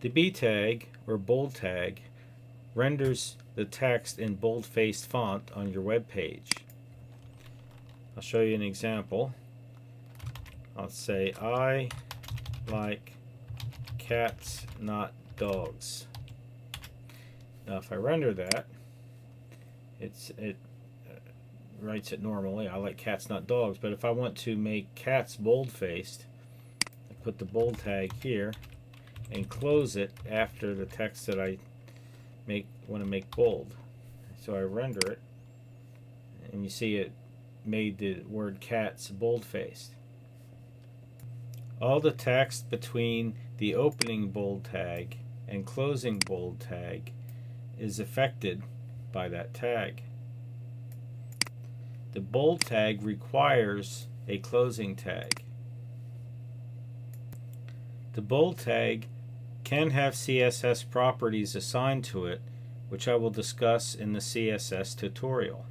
The B tag, or bold tag, renders the text in bold-faced font on your web page. I'll show you an example. I'll say, I like cats, not dogs. Now if I render that, it writes it normally. I like cats, not dogs. But if I want to make cats bold-faced, I put the bold tag here and close it after the text that I want to make bold. So I render it, and you see it made the word cats bold-faced. All the text between the opening bold tag and closing bold tag is affected by that tag. The bold tag requires a closing tag. The bold tag can have CSS properties assigned to it, which I will discuss in the CSS tutorial.